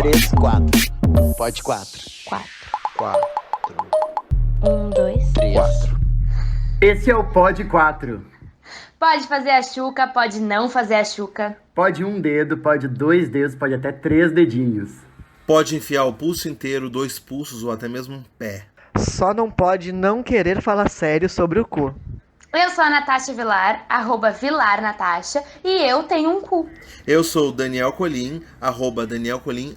3, 4. Pode 4. 4. 4. 1, 2, 3. 4. Esse é o Pod 4. Pode fazer a chuca, pode não fazer a chuca. Pode um dedo, pode 2 dedos, pode até 3 dedinhos. Pode enfiar o pulso inteiro, 2 pulsos ou até mesmo um pé. Só não pode não querer falar sério sobre o cu. Eu sou a Natasha Vilar, @VilarNatasha, e eu tenho um cu. Eu sou o Daniel Colim, @DanielColim,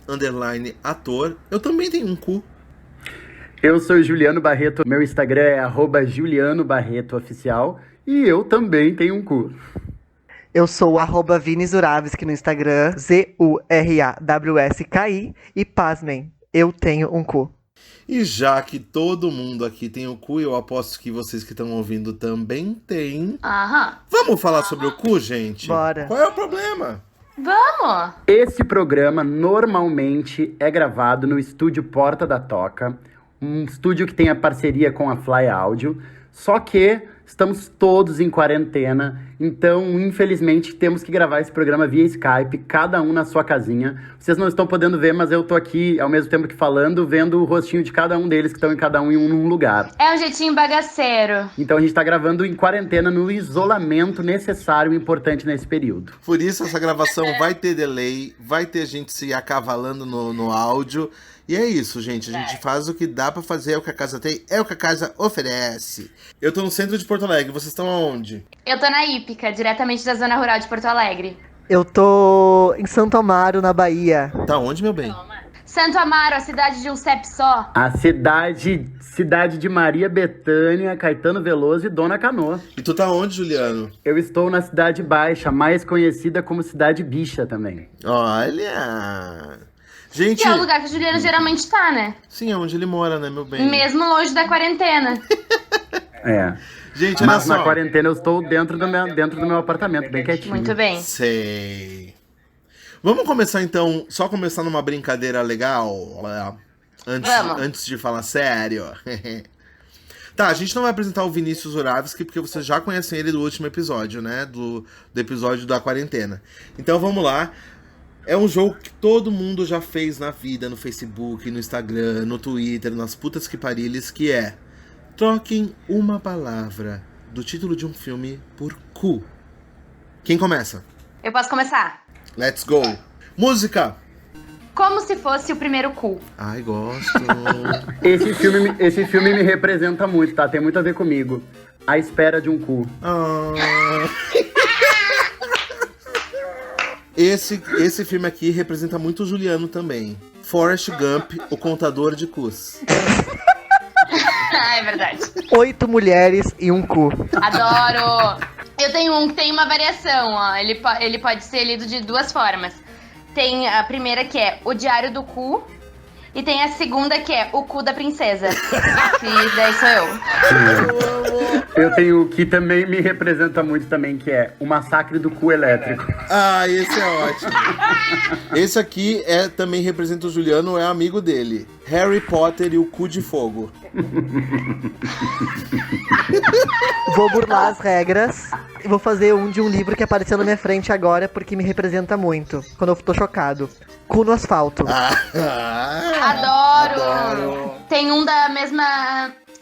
_ator. Eu também tenho um cu. Eu sou Juliano Barreto, meu Instagram é @JulianoBarretoOficial e eu também tenho um cu. Eu sou o @ViniZuravski no Instagram, ZURAWSKI, e pasmem, eu tenho um cu. E já que todo mundo aqui tem o cu, eu aposto que vocês que estão ouvindo também têm. Aham. Vamos falar sobre o cu, gente? Bora. Qual é o problema? Vamos! Esse programa normalmente é gravado no estúdio Porta da Toca, um estúdio que tem a parceria com a Fly Áudio, só que estamos todos em quarentena, então infelizmente temos que gravar esse programa via Skype, cada um na sua casinha. Vocês não estão podendo ver, mas eu tô aqui ao mesmo tempo que falando, vendo o rostinho de cada um deles que estão em cada um em um lugar. É um jeitinho bagaceiro. Então a gente tá gravando em quarentena, no isolamento necessário e importante nesse período. Por isso essa gravação vai ter delay, vai ter gente se acavalando no áudio. E é isso, gente. A gente faz o que dá pra fazer, é o que a casa tem, é o que a casa oferece. Eu tô no centro de Porto Alegre, vocês estão aonde? Eu tô na Hípica, diretamente da zona rural de Porto Alegre. Eu tô em Santo Amaro, na Bahia. Tá onde, meu bem? Santo Amaro, a cidade de um CEP só. A cidade de Maria Bethânia, Caetano Veloso e Dona Canoa. E tu tá onde, Juliano? Eu estou na Cidade Baixa, mais conhecida como Cidade Bicha também. Olha... Gente... Que é o lugar que o Juliano geralmente tá, né? Sim, é onde ele mora, né, meu bem? Mesmo longe da quarentena. É. Gente, olha Mas só. na quarentena eu estou dentro do meu apartamento, bem quietinho. Muito bem. Sei. Vamos começar então, só começar numa brincadeira legal? Vamos. Antes de falar sério. Tá, a gente não vai apresentar o Vinícius Zuravski, porque vocês já conhecem ele do último episódio, né? Do episódio da quarentena. Então vamos lá. É um jogo que todo mundo já fez na vida, no Facebook, no Instagram, no Twitter, nas putas que pariles, que é: troquem uma palavra do título de um filme por cu. Quem começa? Eu posso começar? Let's go! Música! Como se fosse o primeiro cu. Ai, gosto. Esse filme me representa muito, tá? Tem muito a ver comigo. A Espera de um Cu. Ah. Esse filme aqui representa muito o Juliano também. Forrest Gump, o contador de cus. É verdade. 8 mulheres e um cu. Adoro! Eu tenho um que tem uma variação, ó. Ele pode ser lido de duas formas. Tem a primeira que é O Diário do Cu. E tem a segunda que é O Cu da Princesa. Que daí sou eu. Eu tenho o que também me representa muito também, que é O Massacre do Cu Elétrico. Ah, esse é ótimo. Esse aqui também representa o Juliano, é amigo dele. Harry Potter e o Cu de Fogo. Vou burlar as regras e vou fazer um de um livro que apareceu na minha frente agora, porque me representa muito, quando eu tô chocado. Cu no Asfalto. Adoro! Tem um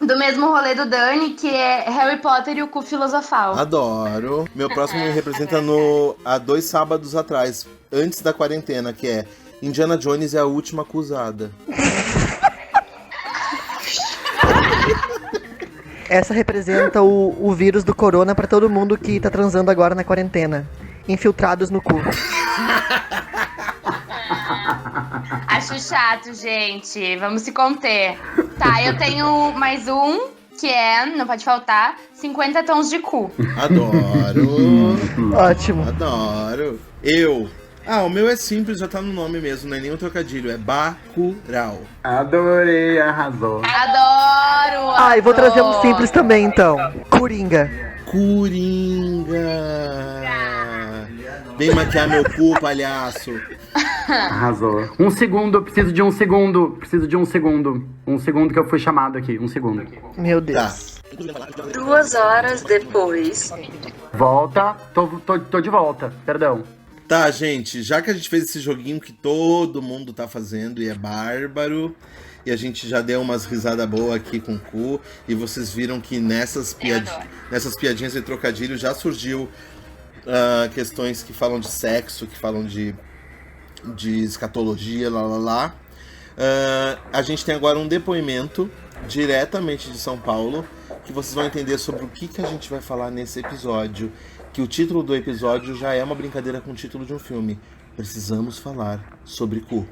do mesmo rolê do Dani, que é Harry Potter e o Cu Filosofal. Adoro. Meu próximo me representa há 2 sábados atrás, antes da quarentena, que é Indiana Jones é a última acusada. Essa representa o vírus do corona pra todo mundo que tá transando agora na quarentena. Infiltrados no cu. Acho chato, gente. Vamos se conter. Tá, eu tenho mais um, que não pode faltar, 50 tons de cu. Adoro. Ótimo. Adoro. O meu é simples, já tá no nome mesmo, não é nem um trocadilho, é Bacurau. Adorei, arrasou. Adoro! E vou trazer um simples também, então. Coringa. Coringa. Vem maquiar meu cu, palhaço. Arrasou. Um segundo, preciso de um segundo. Um segundo que eu fui chamado aqui, um segundo. Meu Deus. Tá. 2 horas depois. Volta, tô de volta, perdão. Tá, gente, já que a gente fez esse joguinho que todo mundo tá fazendo e é bárbaro, e a gente já deu umas risadas boas aqui com o cu, e vocês viram que nessas piadinhas e trocadilhos já surgiu questões que falam de sexo, que falam de escatologia, lá lá lá. A gente tem agora um depoimento diretamente de São Paulo, que vocês vão entender sobre o que a gente vai falar nesse episódio. Que o título do episódio já é uma brincadeira com o título de um filme. Precisamos falar sobre cu.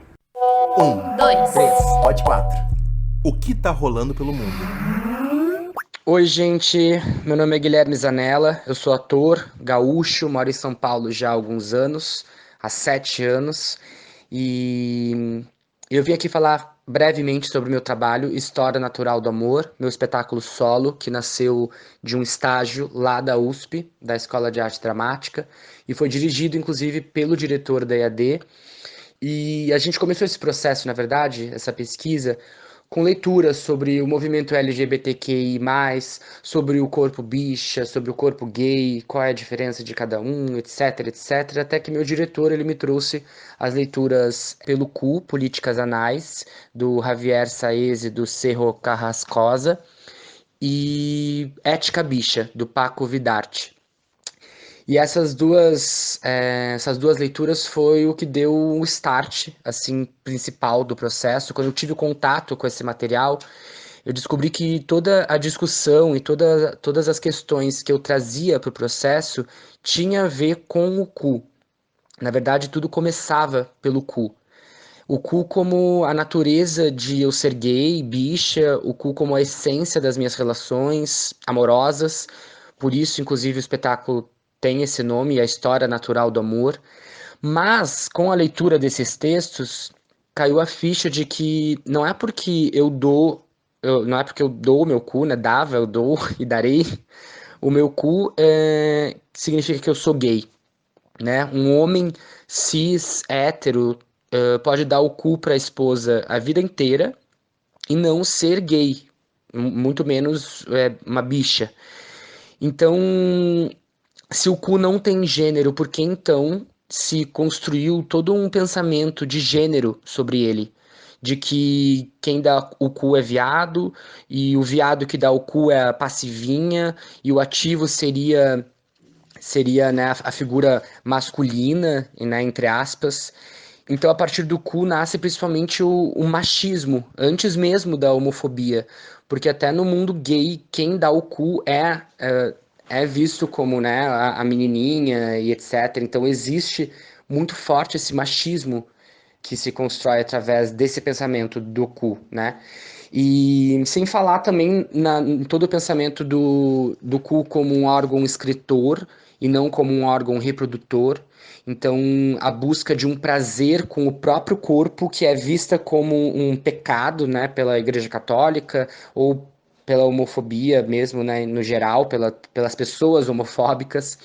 1, 2, 3, pode 4. O que tá rolando pelo mundo? Oi, gente. Meu nome é Guilherme Zanella. Eu sou ator, gaúcho, moro em São Paulo já há alguns anos, há 7 anos. E eu vim aqui falar brevemente sobre o meu trabalho, História Natural do Amor, meu espetáculo solo, que nasceu de um estágio lá da USP, da Escola de Arte Dramática, e foi dirigido, inclusive, pelo diretor da EAD. E a gente começou esse processo, na verdade, essa pesquisa, com leituras sobre o movimento LGBTQI+, sobre o corpo bicha, sobre o corpo gay, qual é a diferença de cada um, etc, etc, até que meu diretor ele me trouxe as leituras Pelo Cu, Políticas Anais, do Javier Saez e do Cerro Carrascosa, e Ética Bicha, do Paco Vidarte. E essas duas leituras foi o que deu o start, assim, principal do processo. Quando eu tive contato com esse material, eu descobri que toda a discussão e todas as questões que eu trazia para o processo tinha a ver com o cu. Na verdade, tudo começava pelo cu. O cu como a natureza de eu ser gay, bicha, o cu como a essência das minhas relações amorosas. Por isso, inclusive, o espetáculo tem esse nome, A História Natural do Amor. Mas, com a leitura desses textos, caiu a ficha de que não é porque eu dou o meu cu, né? Dava, eu dou e darei. O meu cu significa que eu sou gay, né? Um homem cis, hétero, pode dar o cu para a esposa a vida inteira e não ser gay, muito menos uma bicha. Então, se o cu não tem gênero, por que então se construiu todo um pensamento de gênero sobre ele? De que quem dá o cu é viado, e o viado que dá o cu é a passivinha, e o ativo seria né, a figura masculina, né, entre aspas. Então, a partir do cu nasce principalmente o machismo, antes mesmo da homofobia. Porque até no mundo gay, quem dá o cu é visto como, né, a menininha e etc. Então, existe muito forte esse machismo que se constrói através desse pensamento do cu, né? E sem falar também em todo o pensamento do cu como um órgão escritor e não como um órgão reprodutor. Então, a busca de um prazer com o próprio corpo, que é vista como um pecado, né, pela Igreja Católica ou pela homofobia mesmo, né, no geral, pelas pessoas homofóbicas.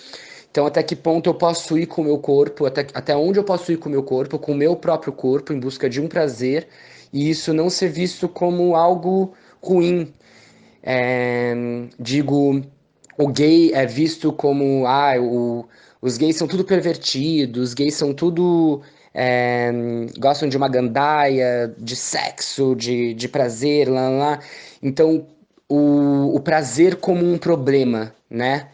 Então, até que ponto eu posso ir com o meu corpo, até onde eu posso ir com o meu corpo, com o meu próprio corpo, em busca de um prazer, e isso não ser visto como algo ruim. Digo, o gay é visto como, os gays são tudo pervertidos, os gays são tudo, gostam de uma gandaia, de sexo, de prazer, lá, lá, lá. Então, o prazer como um problema, né?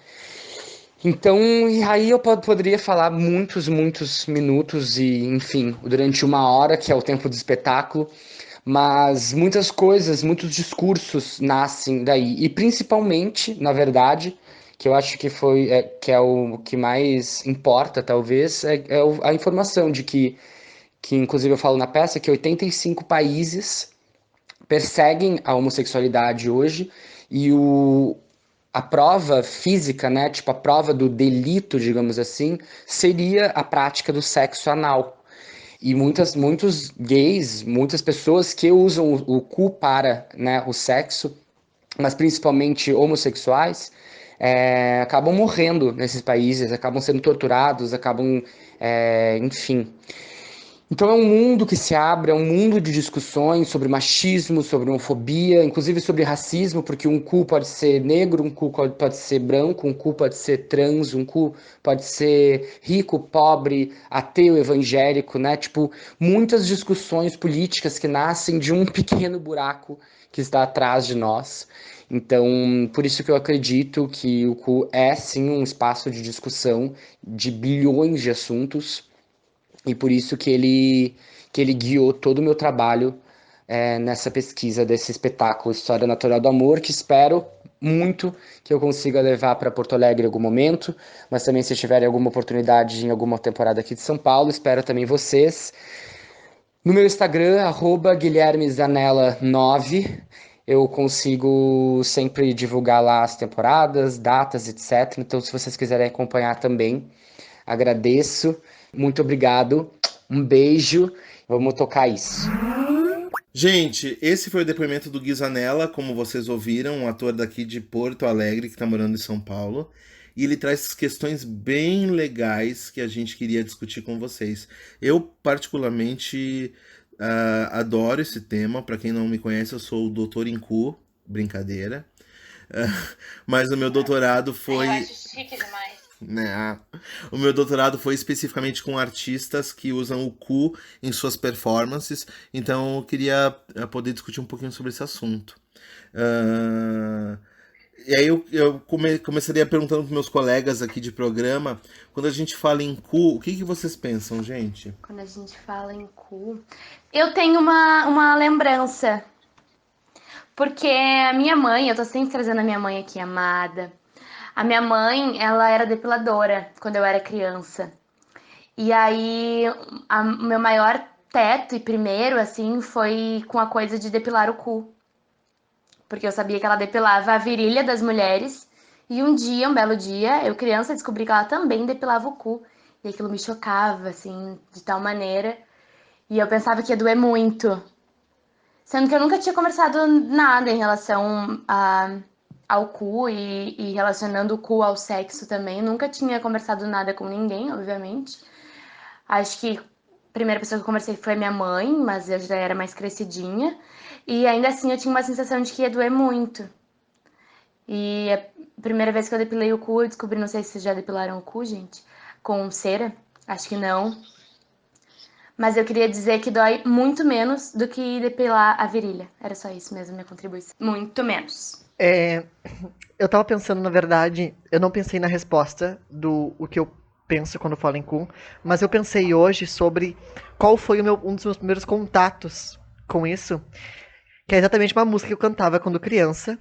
Então, e aí eu poderia falar muitos minutos e, enfim, durante 1 hora, que é o tempo do espetáculo, mas muitas coisas, muitos discursos nascem daí. E principalmente, na verdade, que eu acho que é o que mais importa, talvez, a informação de que inclusive eu falo na peça, que 85 países perseguem a homossexualidade hoje, e a prova física, né, tipo a prova do delito, digamos assim, seria a prática do sexo anal. E muitos gays, muitas pessoas que usam o cu para, né, o sexo, mas principalmente homossexuais, acabam morrendo nesses países, acabam sendo torturados, enfim. Então é um mundo que se abre, é um mundo de discussões sobre machismo, sobre homofobia, inclusive sobre racismo, porque um cu pode ser negro, um cu pode ser branco, um cu pode ser trans, um cu pode ser rico, pobre, ateu, evangélico, né? Tipo, muitas discussões políticas que nascem de um pequeno buraco que está atrás de nós. Então, por isso que eu acredito que o cu é sim um espaço de discussão de bilhões de assuntos. E por isso que ele guiou todo o meu trabalho nessa pesquisa desse espetáculo História Natural do Amor, que espero muito que eu consiga levar para Porto Alegre em algum momento, mas também se tiverem alguma oportunidade em alguma temporada aqui de São Paulo, espero também vocês. No meu Instagram, @guilhermezanella9, eu consigo sempre divulgar lá as temporadas, datas, etc. Então, se vocês quiserem acompanhar também, agradeço. Muito obrigado, um beijo, vamos tocar isso. Gente, esse foi o depoimento do Gui Zanella, como vocês ouviram, um ator daqui de Porto Alegre, que tá morando em São Paulo. E ele traz questões bem legais que a gente queria discutir com vocês. Eu, particularmente, adoro esse tema. Para quem não me conhece, eu sou o doutor em cu, brincadeira. Mas o meu doutorado foi... Eu acho chique demais. Né? O meu doutorado foi especificamente com artistas que usam o cu em suas performances, então eu queria poder discutir um pouquinho sobre esse assunto. E aí eu começaria perguntando para meus colegas aqui de programa, quando a gente fala em cu, o que vocês pensam, gente? Quando a gente fala em cu, eu tenho uma lembrança, porque a minha mãe, eu tô sempre trazendo a minha mãe aqui, amada. A minha mãe, ela era depiladora quando eu era criança. E aí, o meu maior teto e primeiro, assim, foi com a coisa de depilar o cu. Porque eu sabia que ela depilava a virilha das mulheres. E um dia, um belo dia, eu criança descobri que ela também depilava o cu. E aquilo me chocava, assim, de tal maneira. E eu pensava que ia doer muito. Sendo que eu nunca tinha conversado nada em relação ao cu e relacionando o cu ao sexo também. Nunca tinha conversado nada com ninguém, obviamente. Acho que a primeira pessoa que eu conversei foi minha mãe, mas eu já era mais crescidinha. E ainda assim eu tinha uma sensação de que ia doer muito. E a primeira vez que eu depilei o cu, eu descobri, não sei se vocês já depilaram o cu, gente, com cera. Acho que não. Mas eu queria dizer que dói muito menos do que depilar a virilha. Era só isso mesmo, minha contribuição. Muito menos. Eu tava pensando, na verdade, eu não pensei na resposta o que eu penso quando falo em cu, mas eu pensei hoje sobre qual foi um dos meus primeiros contatos com isso, que é exatamente uma música que eu cantava quando criança,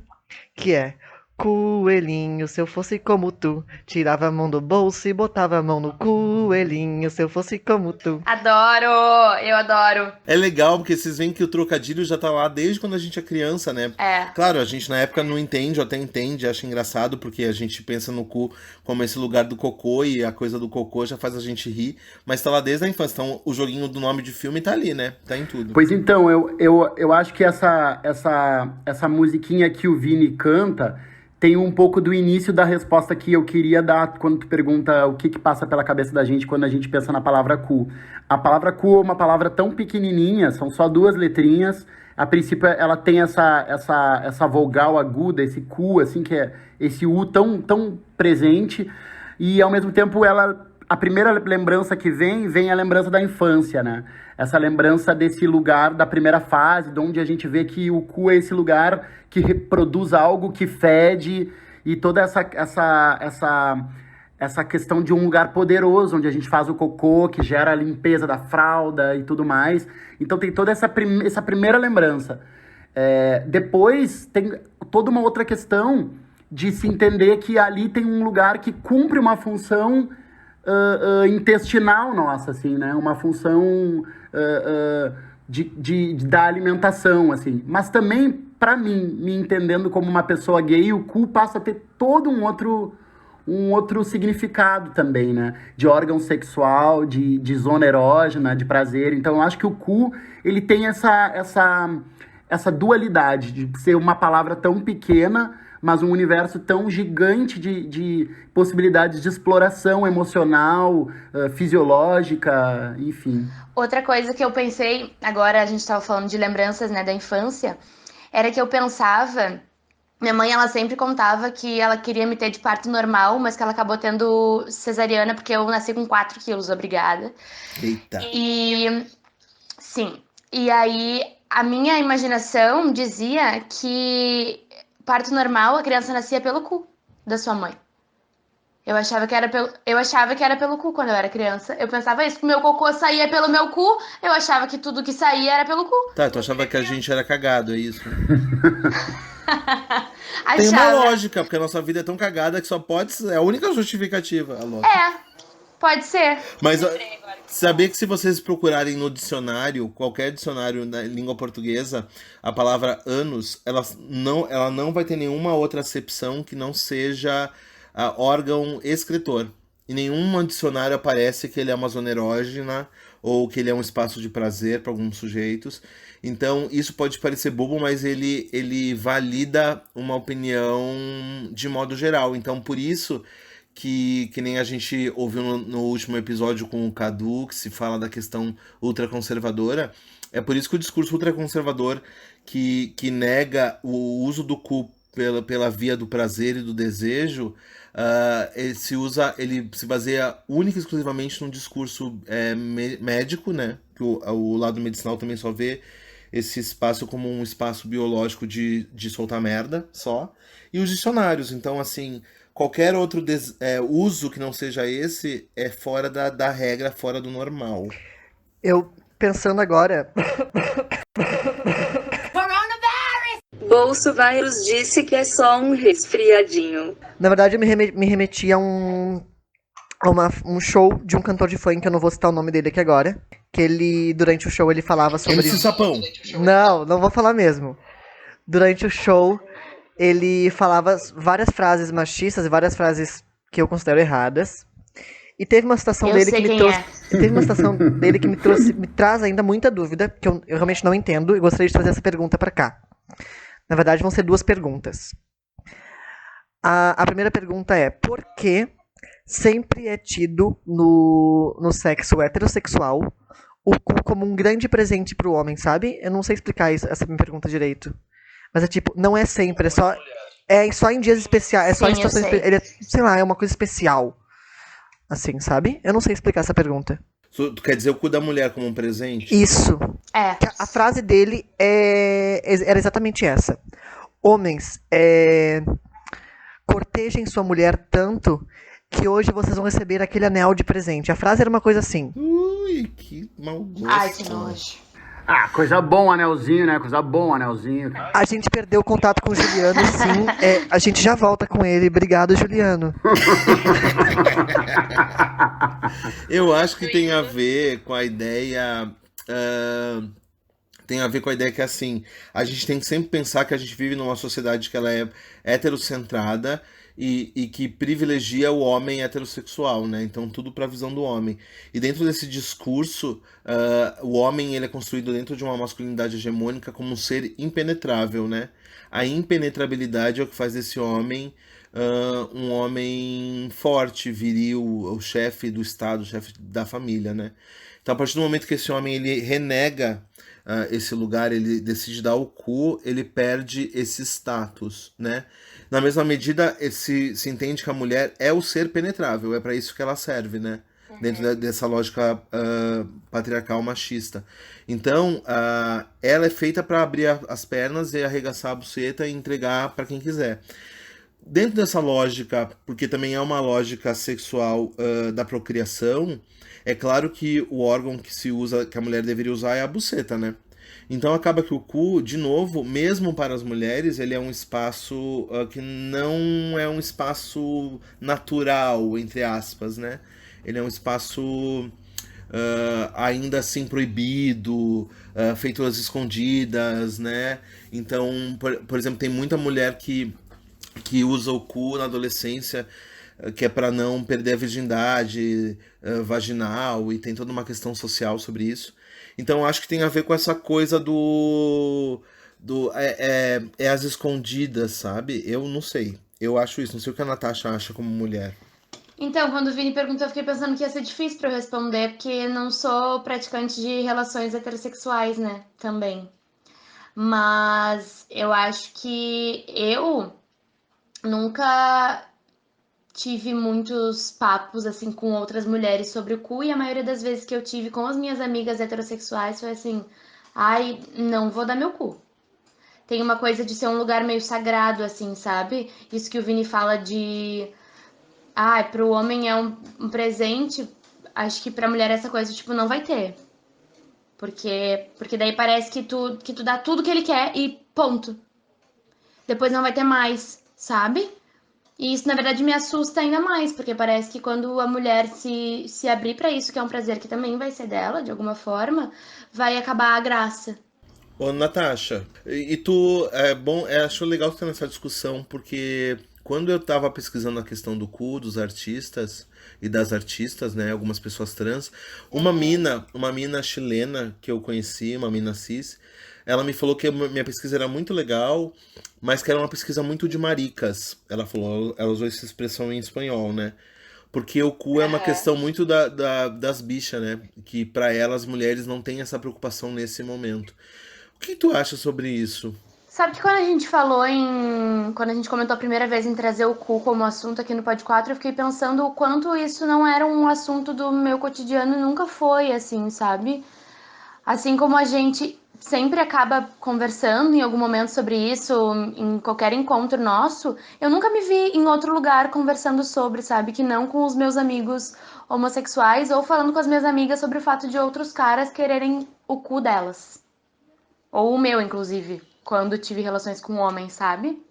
que é: coelhinho, se eu fosse como tu, tirava a mão do bolso e botava a mão no coelhinho, se eu fosse como tu. Adoro! Eu adoro. É legal porque vocês veem que o trocadilho já tá lá desde quando a gente é criança, né? É. Claro, a gente na época não entende, ou até entende, acha engraçado, porque a gente pensa no cu como esse lugar do cocô, e a coisa do cocô já faz a gente rir, mas tá lá desde a infância. Então o joguinho do nome de filme tá ali, né? Tá em tudo. Pois então, eu acho que essa musiquinha que o Vini canta tem um pouco do início da resposta que eu queria dar quando tu pergunta o que passa pela cabeça da gente quando a gente pensa na palavra cu. A palavra cu é uma palavra tão pequenininha, são só 2 letrinhas. A princípio, ela tem essa vogal aguda, esse cu, assim, que é esse U tão presente. E, ao mesmo tempo, a primeira lembrança que vem a lembrança da infância, né? Essa lembrança desse lugar da primeira fase, de onde a gente vê que o cu é esse lugar que reproduz algo, que fede, e toda essa questão de um lugar poderoso, onde a gente faz o cocô, que gera a limpeza da fralda e tudo mais. Então tem toda essa primeira lembrança. Depois tem toda uma outra questão de se entender que ali tem um lugar que cumpre uma função intestinal nossa, assim, né? Uma função da alimentação, assim. Mas também, pra mim, me entendendo como uma pessoa gay, o cu passa a ter todo um outro significado também, né? De órgão sexual, de zona erógena, de prazer. Então, eu acho que o cu, ele tem essa dualidade de ser uma palavra tão pequena, mas um universo tão gigante de possibilidades de exploração emocional, fisiológica, enfim. Outra coisa que eu pensei, agora a gente estava falando de lembranças, né, da infância, era que eu pensava, minha mãe, ela sempre contava que ela queria me ter de parto normal, mas que ela acabou tendo cesariana porque eu nasci com 4 quilos, obrigada. Eita. E, sim, e aí a minha imaginação dizia que parto normal, a criança nascia pelo cu da sua mãe. Eu achava que era pelo cu quando eu era criança. Eu pensava isso, que meu cocô saía pelo meu cu. Eu achava que tudo que saía era pelo cu. Tá, tu achava que a gente era cagado, é isso? Tem uma Achava. lógica, porque a nossa vida é tão cagada que só pode ser. É a única justificativa, a lógica. É, pode ser. Mas sabia que se vocês procurarem no dicionário, qualquer dicionário na língua portuguesa, a palavra ânus, ela não vai ter nenhuma outra acepção que não seja órgão excretor. Em nenhum dicionário aparece que ele é uma zona erógena ou que ele é um espaço de prazer para alguns sujeitos. Então, isso pode parecer bobo, mas ele valida uma opinião de modo geral. Então, por isso que nem a gente ouviu no último episódio com o Cadu, que se fala da questão ultraconservadora, é por isso que o discurso ultraconservador que nega o uso do cu pela via do prazer e do desejo, ele se baseia única e exclusivamente num discurso médico, né? Que o lado medicinal também só vê esse espaço como um espaço biológico de soltar merda só. E os dicionários, então assim, qualquer outro uso que não seja esse é fora da regra, fora do normal. Eu, pensando agora, Bolsovírus disse que é só um resfriadinho. na verdade eu me remeti a um show de um cantor de funk, eu não vou citar o nome dele aqui agora, que ele, durante o show, ele falava sobre... MC Sapão. Não vou falar mesmo. Durante o show, ele falava várias frases machistas e várias frases que eu considero erradas. E teve uma situação Eu dele sei que me quem trouxe. Teve uma situação dele que me traz ainda muita dúvida, que eu realmente não entendo, e gostaria de trazer essa pergunta pra cá. Na verdade, vão ser 2 perguntas. A primeira pergunta é: por que sempre é tido no sexo heterossexual o cu como um grande presente pro homem, sabe? Eu não sei explicar essa minha pergunta direito. Mas é tipo, não é sempre, é só em dias especiais, é só em Sim, eu situações sei. ele sei lá, é uma coisa especial. Assim, sabe? Eu não sei explicar essa pergunta. Tu quer dizer o cu da mulher como um presente? Isso. É. A frase dele era exatamente essa. Homens, cortejem sua mulher tanto que hoje vocês vão receber aquele anel de presente. A frase era uma coisa assim. Ui, que mau gosto. Ai, que nojo. Ah, coisa bom, anelzinho, né? Coisa bom, anelzinho. A gente perdeu o contato com o Juliano, sim. A gente já volta com ele. Obrigado, Juliano. Eu acho que tem a ver com a ideia. Tem a ver com a ideia que, assim, a gente tem que sempre pensar que a gente vive numa sociedade que ela é heterocentrada e que privilegia o homem heterossexual, né? Então, tudo para a visão do homem. E dentro desse discurso, o homem ele é construído dentro de uma masculinidade hegemônica como um ser impenetrável, né? A impenetrabilidade é o que faz desse homem um homem forte, viril, o chefe do Estado, o chefe da família, né? Então, a partir do momento que esse homem ele renega esse lugar, ele decide dar o cu, ele perde esse status, né? Na mesma medida, se entende que a mulher é o ser penetrável, é para isso que ela serve, né? Dentro dessa lógica patriarcal machista. Então, ela é feita para abrir as pernas e arregaçar a buceta e entregar para quem quiser. Dentro dessa lógica, porque também é uma lógica sexual da procriação, é claro que o órgão que se usa, que a mulher deveria usar é a buceta, né? Então acaba que o cu, de novo, mesmo para as mulheres, ele é um espaço que não é um espaço natural, entre aspas, né? Ele é um espaço ainda assim proibido, feito às escondidas, né? Então, por exemplo, tem muita mulher que usa o cu na adolescência, que é para não perder a virgindade vaginal, e tem toda uma questão social sobre isso. Então acho que tem a ver com essa coisa é as escondidas, sabe? Eu não sei. Eu acho isso. Não sei o que a Natasha acha como mulher. Então, quando o Vini perguntou, eu fiquei pensando que ia ser difícil pra eu responder, porque não sou praticante de relações heterossexuais, né? Também. Mas eu acho que eu nunca tive muitos papos assim com outras mulheres sobre o cu, e a maioria das vezes que eu tive com as minhas amigas heterossexuais foi assim: ai, não vou dar meu cu. Tem uma coisa de ser um lugar meio sagrado, assim, sabe? Isso que o Vini fala de. Ai, pro homem é um presente. Acho que pra mulher essa coisa, tipo, não vai ter. Porque daí parece que tu dá tudo que ele quer e ponto. Depois não vai ter mais, sabe? E isso, na verdade, me assusta ainda mais, porque parece que quando a mulher se abrir pra isso, que é um prazer que também vai ser dela, de alguma forma, vai acabar a graça. Ô, Natasha, e tu, acho legal tu ter nessa discussão, porque quando eu tava pesquisando a questão do cu dos artistas e das artistas, né, algumas pessoas trans, uma mina chilena que eu conheci, uma mina cis, ela me falou que a minha pesquisa era muito legal, mas que era uma pesquisa muito de maricas. Ela falou, ela usou essa expressão em espanhol, né? Porque o cu é uma questão muito das bichas, né? Que pra elas, as mulheres não têm essa preocupação nesse momento. O que tu acha sobre isso? Sabe que quando a gente falou quando a gente comentou a primeira vez em trazer o cu como assunto aqui no Pod 4, eu fiquei pensando o quanto isso não era um assunto do meu cotidiano e nunca foi, assim, sabe? Assim como a gente sempre acaba conversando em algum momento sobre isso, em qualquer encontro nosso, eu nunca me vi em outro lugar conversando sobre, sabe? Que não com os meus amigos homossexuais ou falando com as minhas amigas sobre o fato de outros caras quererem o cu delas. Ou o meu, inclusive, quando tive relações com homens, sabe?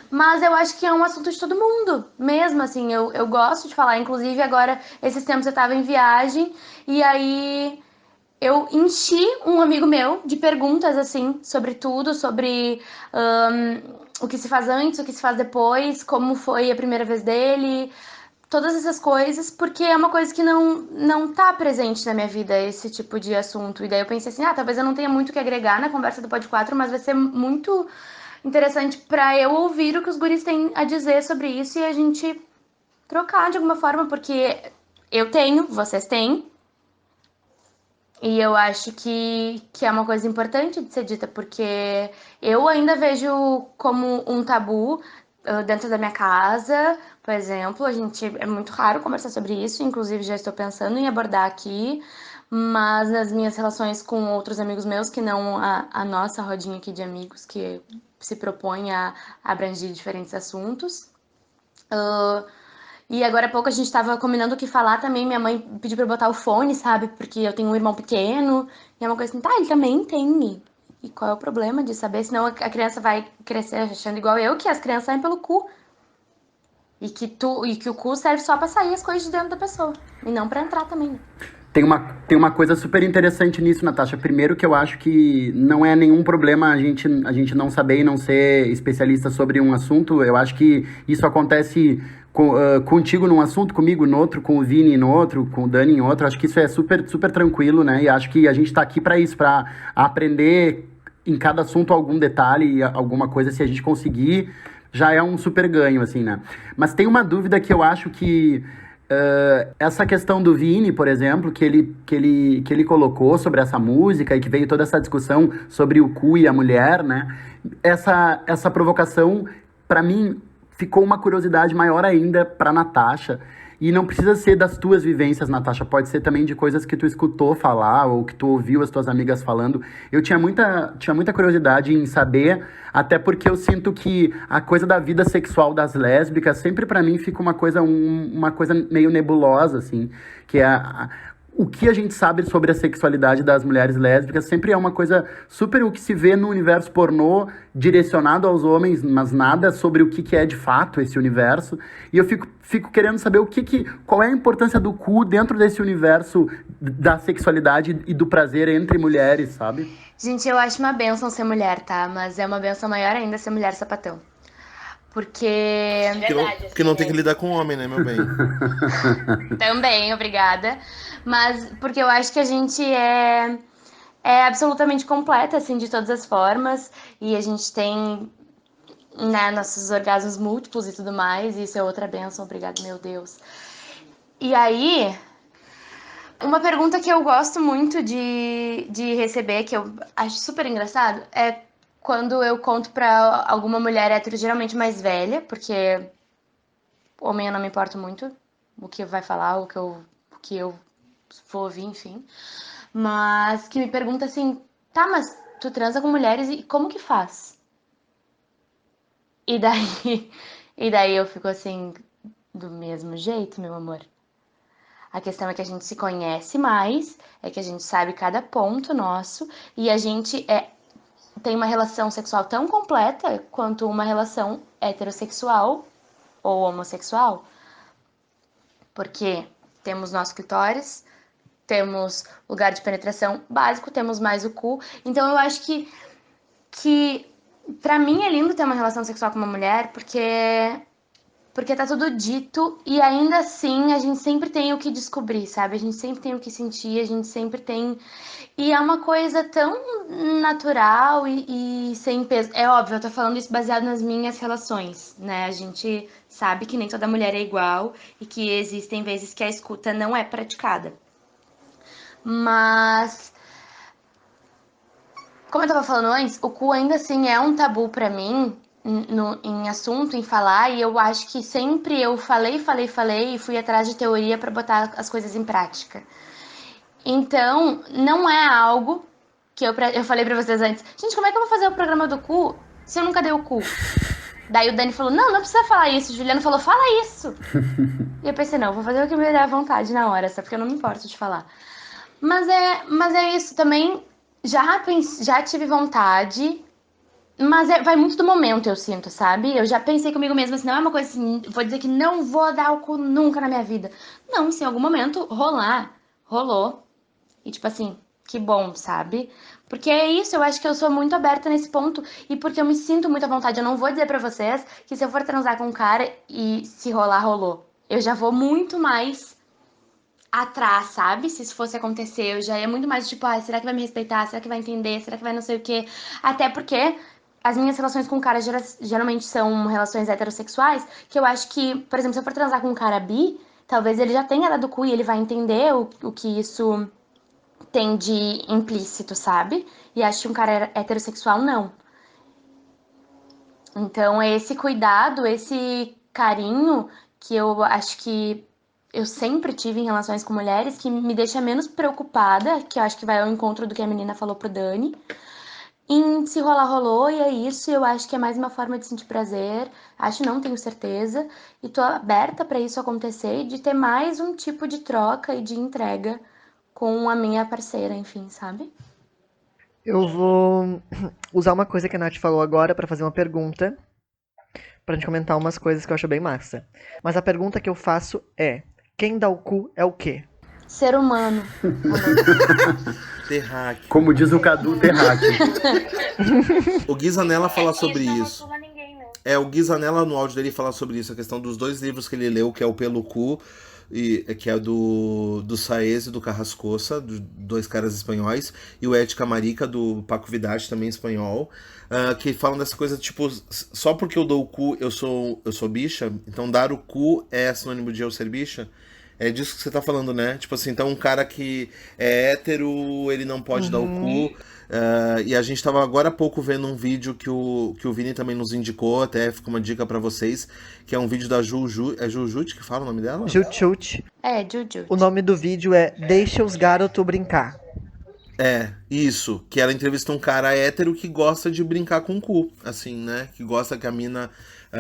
Mas eu acho que é um assunto de todo mundo, mesmo assim, eu gosto de falar. Inclusive, agora, esses tempos eu tava em viagem e aí eu enchi um amigo meu de perguntas, assim, sobre tudo, sobre o que se faz antes, o que se faz depois, como foi a primeira vez dele, todas essas coisas, porque é uma coisa que não tá presente na minha vida, esse tipo de assunto. E daí eu pensei assim, talvez eu não tenha muito o que agregar na conversa do Pod 4, mas vai ser muito interessante pra eu ouvir o que os guris têm a dizer sobre isso e a gente trocar de alguma forma, porque eu tenho, vocês têm, e eu acho que é uma coisa importante de ser dita, porque eu ainda vejo como um tabu dentro da minha casa, por exemplo. É muito raro conversar sobre isso, inclusive já estou pensando em abordar aqui, mas nas minhas relações com outros amigos meus, que não a nossa rodinha aqui de amigos, que se propõe a abranger diferentes assuntos. E agora há pouco a gente tava combinando o que falar também. Minha mãe pediu pra eu botar o fone, sabe? Porque eu tenho um irmão pequeno. E é uma coisa assim, tá, ele também tem. E qual é o problema de saber? Senão a criança vai crescer achando igual eu, que as crianças saem pelo cu. E que o cu serve só pra sair as coisas de dentro da pessoa. E não pra entrar também, né? Tem uma coisa super interessante nisso, Natasha. Primeiro que eu acho que não é nenhum problema a gente não saber e não ser especialista sobre um assunto. Eu acho que isso acontece contigo num assunto, comigo no outro, com o Vini no outro, com o Dani em outro. Acho que isso é super, super tranquilo, né? E acho que a gente tá aqui pra isso, pra aprender em cada assunto algum detalhe, alguma coisa, se a gente conseguir, já é um super ganho, assim, né? Mas tem uma dúvida que eu acho que essa questão do Vini, por exemplo, que ele colocou sobre essa música e que veio toda essa discussão sobre o cu e a mulher, né? Essa provocação, pra mim, ficou uma curiosidade maior ainda pra Natasha. E não precisa ser das tuas vivências, Natasha. Pode ser também de coisas que tu escutou falar ou que tu ouviu as tuas amigas falando. Eu tinha muita curiosidade em saber, até porque eu sinto que a coisa da vida sexual das lésbicas sempre pra mim fica uma coisa meio nebulosa, assim. Que é o que a gente sabe sobre a sexualidade das mulheres lésbicas sempre é uma coisa super o que se vê no universo pornô direcionado aos homens, mas nada sobre o que é de fato esse universo. E eu fico querendo saber qual é a importância do cu dentro desse universo da sexualidade e do prazer entre mulheres, sabe? Gente, eu acho uma bênção ser mulher, tá? Mas é uma bênção maior ainda ser mulher sapatão. Porque... Porque não tem que lidar com homem, né, meu bem? Também, obrigada. Mas porque eu acho que a gente é é absolutamente completa, assim, de todas as formas. E a gente tem, né, nossos orgasmos múltiplos e tudo mais. E isso é outra benção, obrigado, meu Deus. E aí, uma pergunta que eu gosto muito de receber, que eu acho super engraçado, é quando eu conto pra alguma mulher hétero, geralmente mais velha, porque homem eu não me importo muito o que vai falar, o que eu vou ouvir, enfim. Mas que me pergunta assim, tá, mas tu transa com mulheres e como que faz? E daí, e daí eu fico assim, do mesmo jeito, meu amor. A questão é que a gente se conhece mais, é que a gente sabe cada ponto nosso e a gente tem uma relação sexual tão completa quanto uma relação heterossexual ou homossexual, porque temos nosso clitóris, temos lugar de penetração básico, temos mais o cu. Então eu acho que pra mim é lindo ter uma relação sexual com uma mulher, porque tá tudo dito e ainda assim a gente sempre tem o que descobrir, sabe? A gente sempre tem o que sentir, a gente sempre tem. E é uma coisa tão natural e sem peso. É óbvio, eu tô falando isso baseado nas minhas relações, né? A gente sabe que nem toda mulher é igual e que existem vezes que a escuta não é praticada. Mas, como eu tava falando antes, o cu ainda assim é um tabu pra mim em assunto, em falar, e eu acho que sempre eu falei e fui atrás de teoria pra botar as coisas em prática. Então, não é algo que eu falei pra vocês antes. Gente, como é que eu vou fazer o programa do cu se eu nunca dei o cu? Daí o Dani falou, não precisa falar isso. O Juliano falou, fala isso. E eu pensei, não, vou fazer o que me der vontade na hora, só porque eu não me importo de falar. Mas é isso, também já tive vontade, mas vai muito do momento, eu sinto, sabe? Eu já pensei comigo mesma, assim, não é uma coisa assim, vou dizer que não vou dar o cu nunca na minha vida. Não, se em algum momento rolar, rolou. E tipo assim, que bom, sabe? Porque é isso, eu acho que eu sou muito aberta nesse ponto e porque eu me sinto muito à vontade. Eu não vou dizer pra vocês que se eu for transar com um cara e se rolar, rolou. Eu já vou muito mais atrás, sabe? Se isso fosse acontecer, eu já ia muito mais tipo, ah, será que vai me respeitar? Será que vai entender? Será que vai não sei o quê? Até porque as minhas relações com caras geralmente são relações heterossexuais, que eu acho que, por exemplo, se eu for transar com um cara bi, talvez ele já tenha dado cu e ele vai entender o que isso tem de implícito, sabe? E acho que um cara heterossexual não. Então, é esse cuidado, esse carinho que eu acho que eu sempre tive em relações com mulheres que me deixa menos preocupada, que eu acho que vai ao encontro do que a menina falou pro Dani. Em se rolar, rolou, e é isso. Eu acho que é mais uma forma de sentir prazer. Acho, não tenho certeza. E tô aberta pra isso acontecer e de ter mais um tipo de troca e de entrega com a minha parceira, enfim, sabe? Eu vou usar uma coisa que a Nath falou agora pra fazer uma pergunta, pra gente comentar umas coisas que eu acho bem massa. Mas a pergunta que eu faço é: quem dá o cu é o quê? Ser humano. Terráqueo. Como diz o Cadu Terráqueo. O Gui Zanella fala sobre não isso. rotula ninguém, né? O Gui Zanella no áudio dele fala sobre isso, a questão dos dois livros que ele leu, que é o Pelo Cu, que é do Saez e do Carrascosa, dois caras espanhóis, e o Ética Marica, do Paco Vidache, também espanhol, que falam dessa coisa, tipo, só porque eu dou o cu eu sou bicha, então dar o cu é sinônimo de eu ser bicha? É disso que você tá falando, né? Tipo assim, então um cara que é hétero, ele não pode dar o cu. E a gente tava agora há pouco vendo um vídeo que o Vini também nos indicou, até fica uma dica pra vocês, que é um vídeo da Juju. É Jujute que fala o nome dela? Jutchut. É, Juju. O nome do vídeo é Deixa os garotos brincar. É, isso. Que ela entrevista um cara hétero que gosta de brincar com o cu, assim, né? Que gosta que a mina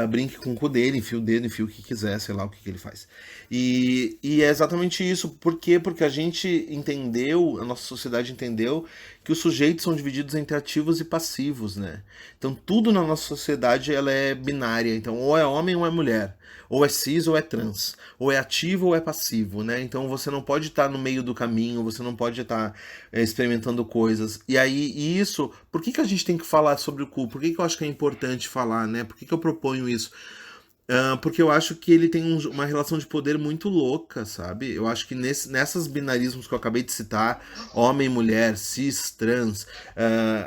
brinque com o cu dele, enfia o dedo, enfia o que quiser, sei lá o que ele faz. E é exatamente isso. Por quê? Porque a gente entendeu, a nossa sociedade entendeu que os sujeitos são divididos entre ativos e passivos, né? Então tudo na nossa sociedade ela é binária. Então ou é homem ou é mulher. Ou é cis ou é trans. Ou é ativo ou é passivo, né? Então você não pode estar no meio do caminho, você não pode estar experimentando coisas. E aí, isso... Por que a gente tem que falar sobre o cu? Por que eu acho que é importante falar, né? Por que eu proponho isso? Porque eu acho que ele tem uma relação de poder muito louca, sabe? Eu acho que nessas binarismos que eu acabei de citar, homem, mulher, cis, trans,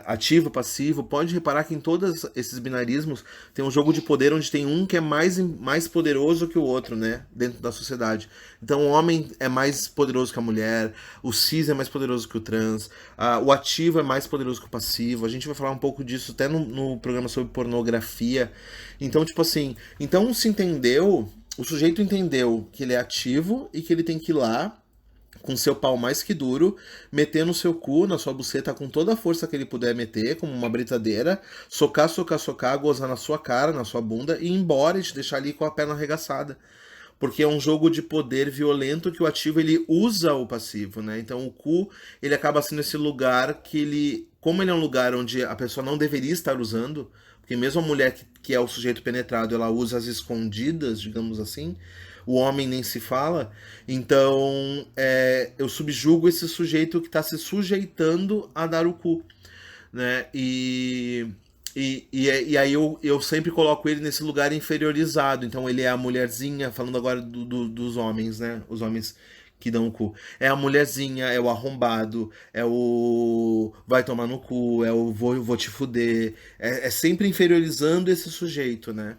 ativo, passivo, pode reparar que em todos esses binarismos tem um jogo de poder onde tem um que é mais poderoso que o outro, né? Dentro da sociedade. Então o homem é mais poderoso que a mulher, o cis é mais poderoso que o trans, o ativo é mais poderoso que o passivo. A gente vai falar um pouco disso até no programa sobre pornografia. Então, tipo assim, o sujeito entendeu que ele é ativo e que ele tem que ir lá, com seu pau mais que duro, meter no seu cu, na sua buceta, com toda a força que ele puder meter, como uma britadeira, socar, gozar na sua cara, na sua bunda, e ir embora e te deixar ali com a perna arregaçada. Porque é um jogo de poder violento que o ativo, ele usa o passivo, né? Então o cu, ele acaba sendo esse lugar que ele... Como ele é um lugar onde a pessoa não deveria estar usando, porque mesmo a mulher que é o sujeito penetrado, ela usa as escondidas, digamos assim, o homem nem se fala, então eu subjugo esse sujeito que está se sujeitando a dar o cu, né? E aí eu sempre coloco ele nesse lugar inferiorizado. Então ele é a mulherzinha, falando agora dos homens, né? Os homens que dão o cu. É a mulherzinha, é o arrombado, é o vai tomar no cu, é o vou te fuder. É sempre inferiorizando esse sujeito, né?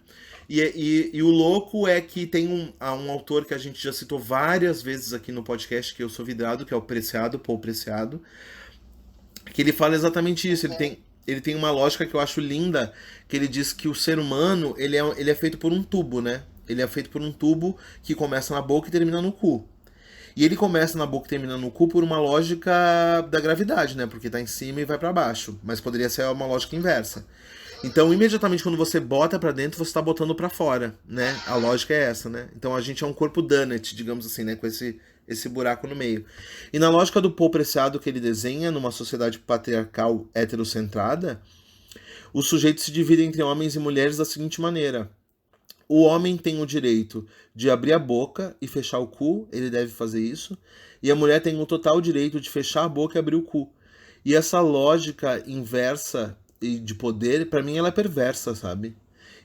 E o louco é que tem um autor que a gente já citou várias vezes aqui no podcast, que eu sou vidrado, que é o Preciado, Paul Preciado, que ele fala exatamente isso. Ele tem uma lógica que eu acho linda, que ele diz que o ser humano, ele é feito por um tubo, né? Ele é feito por um tubo que começa na boca e termina no cu. E ele começa na boca e termina no cu por uma lógica da gravidade, né? Porque tá em cima e vai pra baixo. Mas poderia ser uma lógica inversa. Então, imediatamente quando você bota pra dentro, você tá botando pra fora, né? A lógica é essa, né? Então a gente é um corpo donut, digamos assim, né? Com esse buraco no meio. E na lógica do Paul Preciado que ele desenha, numa sociedade patriarcal heterocentrada, o sujeito se divide entre homens e mulheres da seguinte maneira: o homem tem o direito de abrir a boca e fechar o cu, ele deve fazer isso, e a mulher tem o total direito de fechar a boca e abrir o cu. E essa lógica inversa de poder, pra mim, ela é perversa, sabe?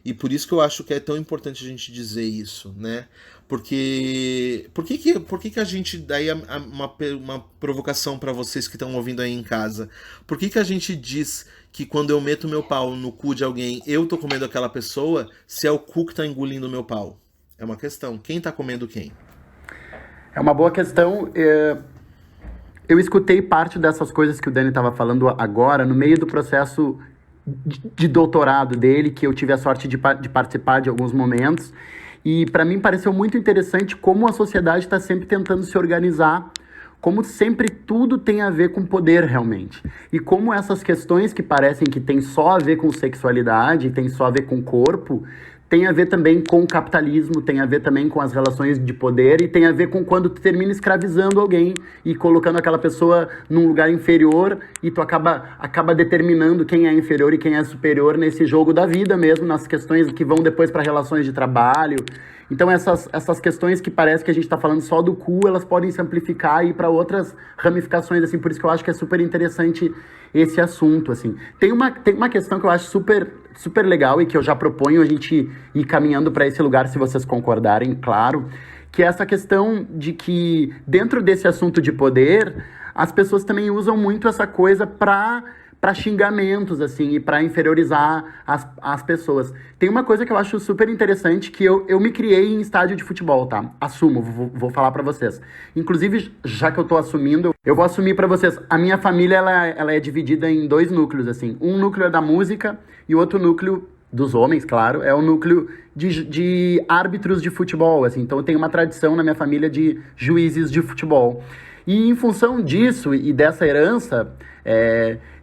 E por isso que eu acho que é tão importante a gente dizer isso, né? Porque... Por que a gente... Daí uma provocação pra vocês que estão ouvindo aí em casa. Por que a gente diz que quando eu meto meu pau no cu de alguém, eu tô comendo aquela pessoa, se é o cu que tá engolindo o meu pau? É uma questão. Quem tá comendo quem? É uma boa questão. Eu escutei parte dessas coisas que o Dani estava falando agora no meio do processo de doutorado dele, que eu tive a sorte de participar de alguns momentos. E para mim pareceu muito interessante como a sociedade está sempre tentando se organizar, como sempre tudo tem a ver com poder realmente. E como essas questões que parecem que tem só a ver com sexualidade, tem só a ver com corpo, tem a ver também com o capitalismo, tem a ver também com as relações de poder e tem a ver com quando tu termina escravizando alguém e colocando aquela pessoa num lugar inferior e tu acaba determinando quem é inferior e quem é superior nesse jogo da vida mesmo, nas questões que vão depois para relações de trabalho. Então essas questões que parece que a gente está falando só do cu, elas podem se amplificar e ir para outras ramificações, assim, por isso que eu acho que é super interessante esse assunto, assim. Tem uma questão que eu acho super legal e que eu já proponho a gente ir caminhando para esse lugar, se vocês concordarem, claro, que é essa questão de que dentro desse assunto de poder, as pessoas também usam muito essa coisa para xingamentos, assim, e para inferiorizar as pessoas. Tem uma coisa que eu acho super interessante, que eu me criei em estádio de futebol, tá? Assumo, vou falar pra vocês. Inclusive, já que eu tô assumindo, eu vou assumir pra vocês. A minha família, ela é dividida em 2 núcleos, assim. Um núcleo é da música e o outro núcleo, dos homens, claro, é o núcleo de árbitros de futebol, assim. Então, eu tenho uma tradição na minha família de juízes de futebol. E em função disso e dessa herança,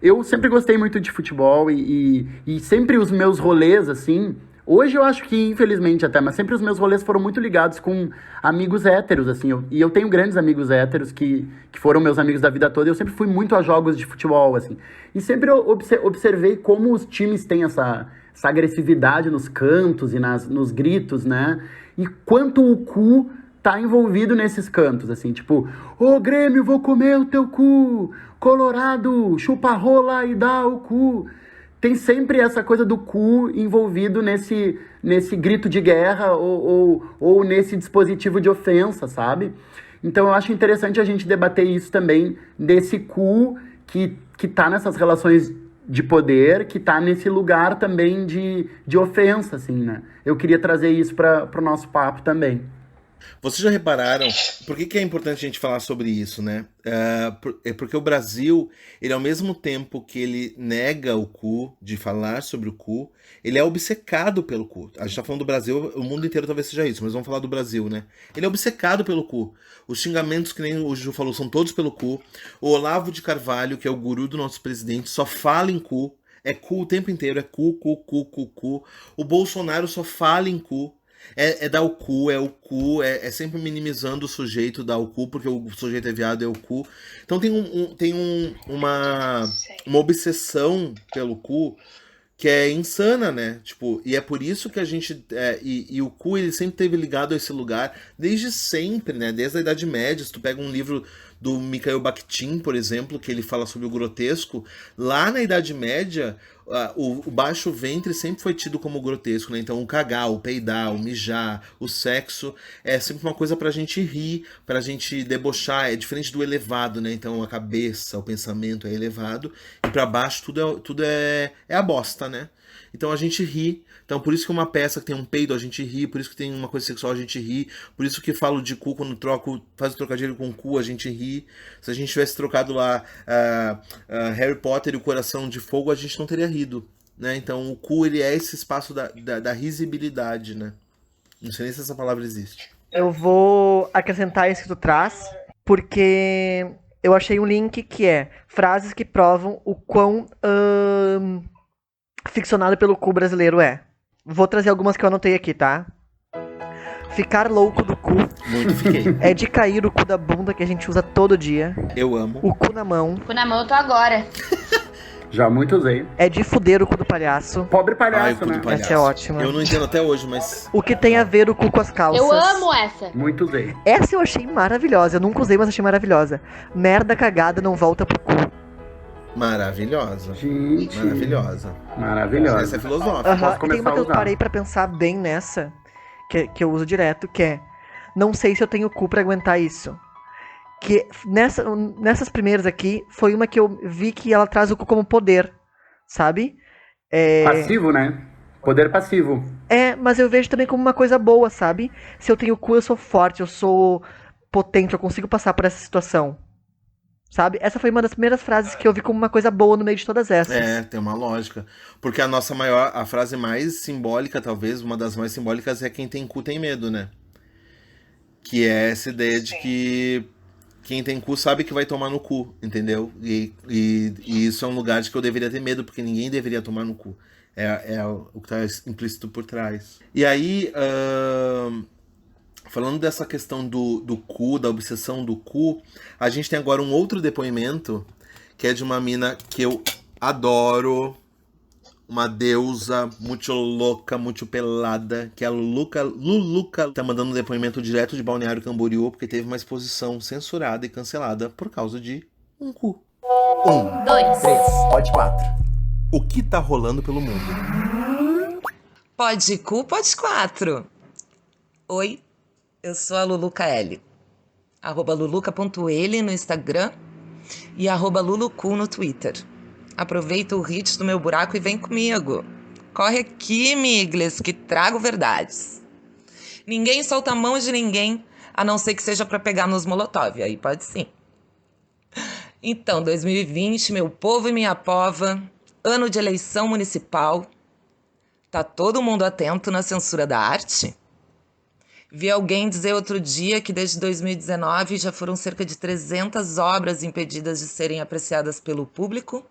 eu sempre gostei muito de futebol e sempre os meus rolês, assim, hoje eu acho que, infelizmente até, mas sempre os meus rolês foram muito ligados com amigos héteros, assim, e eu tenho grandes amigos héteros que foram meus amigos da vida toda, e eu sempre fui muito a jogos de futebol, assim, e sempre eu observei como os times têm essa agressividade nos cantos e nos gritos, né, e quanto o cu tá envolvido nesses cantos, assim, tipo, ô Grêmio, vou comer o teu cu, Colorado, chupa rola e dá o cu. tem sempre essa coisa do cu envolvido nesse grito de guerra ou nesse dispositivo de ofensa, sabe? Então eu acho interessante a gente debater isso também, desse cu que tá nessas relações de poder, que tá nesse lugar também de ofensa, assim, né? Eu queria trazer isso para o nosso papo também. Vocês já repararam, por que é importante a gente falar sobre isso, né? É porque o Brasil, ele ao mesmo tempo que ele nega o cu, de falar sobre o cu, ele é obcecado pelo cu. A gente tá falando do Brasil, o mundo inteiro talvez seja isso, mas vamos falar do Brasil, né? Ele é obcecado pelo cu. Os xingamentos, que nem o Ju falou, são todos pelo cu. O Olavo de Carvalho, que é o guru do nosso presidente, só fala em cu. É cu o tempo inteiro, é cu, cu, cu, cu, cu. O Bolsonaro só fala em cu. É dar o cu, é sempre minimizando o sujeito, dar o cu, porque o sujeito é viado, é o cu. Então tem uma obsessão pelo cu que é insana, né? Tipo, e é por isso que a gente... E o cu, ele sempre esteve ligado a esse lugar, desde sempre, né? Desde a Idade Média. Se tu pega um livro do Mikhail Bakhtin, por exemplo, que ele fala sobre o grotesco, lá na Idade Média, o baixo ventre sempre foi tido como grotesco, né? Então o cagar, o peidar, o mijar, o sexo é sempre uma coisa pra gente rir, pra gente debochar, é diferente do elevado, né? Então a cabeça, o pensamento é elevado e pra baixo tudo é a bosta, né? Então a gente ri. Então por isso que uma peça que tem um peido a gente ri, por isso que tem uma coisa sexual a gente ri, por isso que falo de cu quando faz o trocadilho com cu a gente ri. Se a gente tivesse trocado lá Harry Potter e o Coração de Fogo, a gente não teria rido, né? Então o cu, ele é esse espaço da risibilidade, né? Não sei nem se essa palavra existe. Eu vou acrescentar isso que tu traz, porque eu achei um link que é frases que provam o quão ficcionado pelo cu brasileiro é. Vou trazer algumas que eu anotei aqui, tá? Ficar louco do cu. Muito fiquei. É de cair o cu da bunda que a gente usa todo dia. Eu amo. O cu na mão. Com na mão eu tô agora. Já muito usei. É de fuder o cu do palhaço. Pobre Ai, o palhaço, cu né? do palhaço. Essa é ótima. Eu não entendo até hoje, mas... O que tem a ver o cu com as calças. Eu amo essa. Muito usei. Essa eu achei maravilhosa. Eu nunca usei, mas achei maravilhosa. Merda cagada não volta pro cu. Maravilhosa. Gente. Maravilhosa. Maravilhosa. Essa é filosófica. Aham. Posso E tem começar uma a que eu usar. parei pra pensar bem nessa, que eu uso direto, que é: não sei se eu tenho cu pra aguentar isso. Que nessas primeiras aqui, foi uma que eu vi que ela traz o cu como poder, sabe? Passivo, né? Poder passivo. Mas eu vejo também como uma coisa boa, sabe? Se eu tenho cu, eu sou forte, eu sou potente, eu consigo passar por essa situação. Sabe? Essa foi uma das primeiras frases que eu vi como uma coisa boa no meio de todas essas. Tem uma lógica. Porque a frase mais simbólica, talvez, uma das mais simbólicas é quem tem cu tem medo, né? Que é essa ideia de que quem tem cu sabe que vai tomar no cu, entendeu? E isso é um lugar de que eu deveria ter medo, porque ninguém deveria tomar no cu. É o que tá implícito por trás. E aí, falando dessa questão do cu, da obsessão do cu, a gente tem agora um outro depoimento, que é de uma mina que eu adoro, uma deusa muito louca, muito pelada, que é a Luluca. Tá mandando um depoimento direto de Balneário Camboriú, porque teve uma exposição censurada e cancelada por causa de um cu. 1, 2, 3, pode 4. O que tá rolando pelo mundo? Pode cu, pode 4. Oi, eu sou a Luluca L. @luluca.l no Instagram e @lulucu no Twitter. Aproveita o hit do meu buraco e vem comigo. Corre aqui, migles, que trago verdades. Ninguém solta a mão de ninguém, a não ser que seja pra pegar nos molotov. Aí pode sim. Então, 2020, meu povo e minha pova, ano de eleição municipal. Tá todo mundo atento na censura da arte? Vi alguém dizer outro dia que desde 2019 já foram cerca de 300 obras impedidas de serem apreciadas pelo público